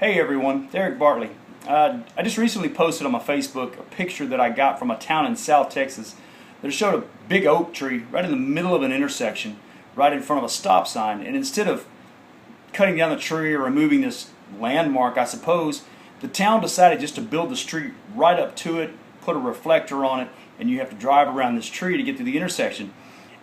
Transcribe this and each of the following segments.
Hey everyone, it's Eric Bartley. I just recently posted on my Facebook a picture that I got from a town in South Texas that showed a big oak tree right in the middle of an intersection, right in front of a stop sign. And instead of cutting down the tree or removing this landmark, I suppose, the town decided just to build the street right up to it, put a reflector on it, and you have to drive around this tree to get to the intersection.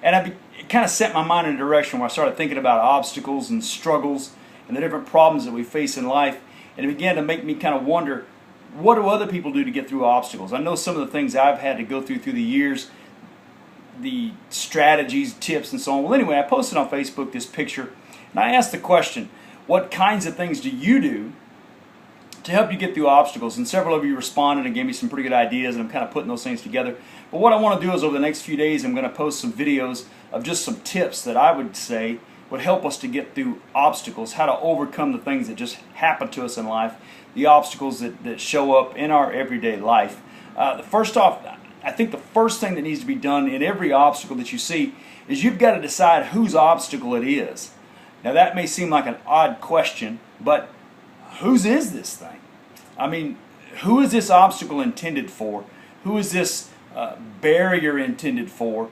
And it kind of set my mind in a direction where I started thinking about obstacles and struggles and the different problems that we face in life. And it began to make me kind of wonder, what do other people do to get through obstacles? I know some of the things I've had to go through the years, the strategies, tips, and so on. Well, anyway, I posted on Facebook this picture, and I asked the question, what kinds of things do you do to help you get through obstacles? And several of you responded and gave me some pretty good ideas, and I'm kind of putting those things together. But what I want to do is over the next few days, I'm going to post some videos of just some tips that I would say would help us to get through obstacles, how to overcome the things that just happen to us in life, the obstacles that show up in our everyday life. First off, I think the first thing that needs to be done in every obstacle that you see is you've got to decide whose obstacle it is. Now that may seem like an odd question, but whose is this thing? I mean, who is this obstacle intended for? Who is this barrier intended for?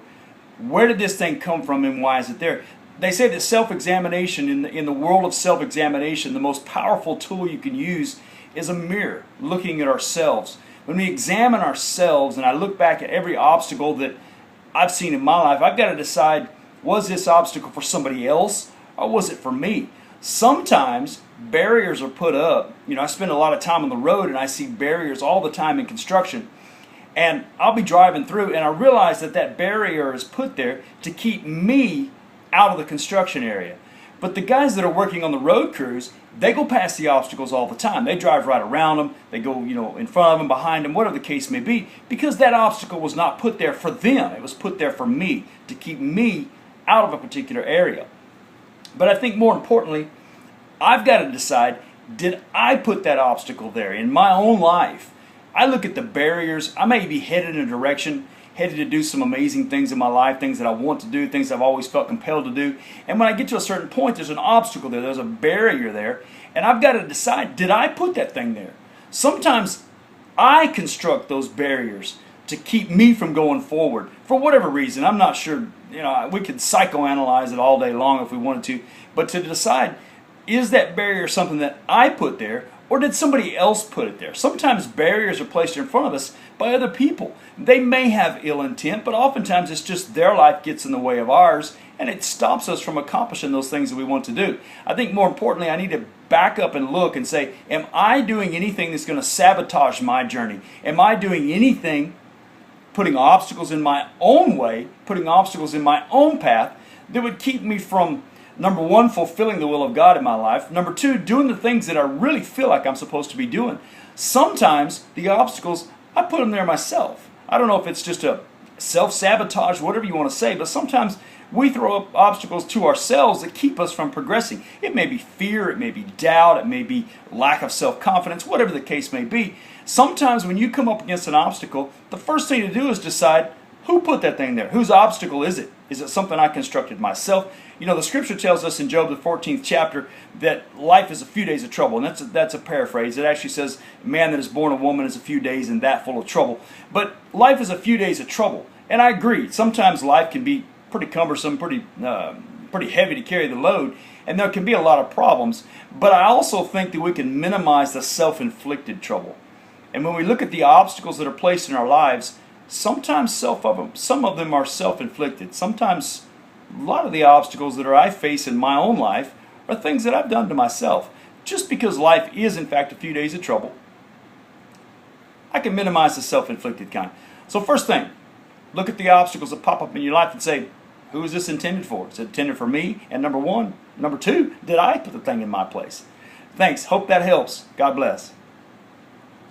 Where did this thing come from and why is it there? They say that self-examination, in the world of self-examination, the most powerful tool you can use is a mirror, looking at ourselves. When we examine ourselves, and I look back at every obstacle that I've seen in my life, I've got to decide, was this obstacle for somebody else or was it for me? Sometimes barriers are put up. You know, I spend a lot of time on the road and I see barriers all the time in construction. And I'll be driving through and I realize that barrier is put there to keep me out of the construction area. But the guys that are working on the road crews, they go past the obstacles all the time. They drive right around them. They go, in front of them, behind them, whatever the case may be, because that obstacle was not put there for them. It was put there for me, to keep me out of a particular area. But I think more importantly, I've got to decide, did I put that obstacle there in my own life? I look at the barriers. I may be headed in a direction, headed to do some amazing things in my life, things that I want to do, things I've always felt compelled to do. And when I get to a certain point, there's an obstacle there, there's a barrier there, and I've got to decide, did I put that thing there? Sometimes I construct those barriers to keep me from going forward for whatever reason. I'm not sure, we could psychoanalyze it all day long if we wanted to, but to decide, is that barrier something that I put there, or did somebody else put it there? Sometimes barriers are placed in front of us by other people. They may have ill intent, but oftentimes it's just their life gets in the way of ours, and it stops us from accomplishing those things that we want to do. I think more importantly, I need to back up and look and say, am I doing anything that's going to sabotage my journey? Am I doing anything, putting obstacles in my own way, putting obstacles in my own path that would keep me from, number one, fulfilling the will of God in my life. Number two, doing the things that I really feel like I'm supposed to be doing. Sometimes the obstacles, I put them there myself. I don't know if it's just a self-sabotage, whatever you want to say, but sometimes we throw up obstacles to ourselves that keep us from progressing. It may be fear, it may be doubt, it may be lack of self-confidence, whatever the case may be. Sometimes when you come up against an obstacle, the first thing to do is decide, who put that thing there? Whose obstacle is it? Is it something I constructed myself? The scripture tells us in Job, the 14th chapter, that life is a few days of trouble. And that's a paraphrase. It actually says, man that is born of woman is a few days and that full of trouble. But life is a few days of trouble. And I agree. Sometimes life can be pretty cumbersome, pretty heavy to carry the load. And there can be a lot of problems. But I also think that we can minimize the self-inflicted trouble. And when we look at the obstacles that are placed in our lives, sometimes some of them are self-inflicted. Sometimes a lot of the obstacles that I face in my own life are things that I've done to myself. Just because life is in fact a few days of trouble, I can minimize the self-inflicted kind. So first thing, look at the obstacles that pop up in your life and say, who is this intended for? Is it intended for me? And number one. Number two, did I put the thing in my place? Thanks. Hope that helps. God bless.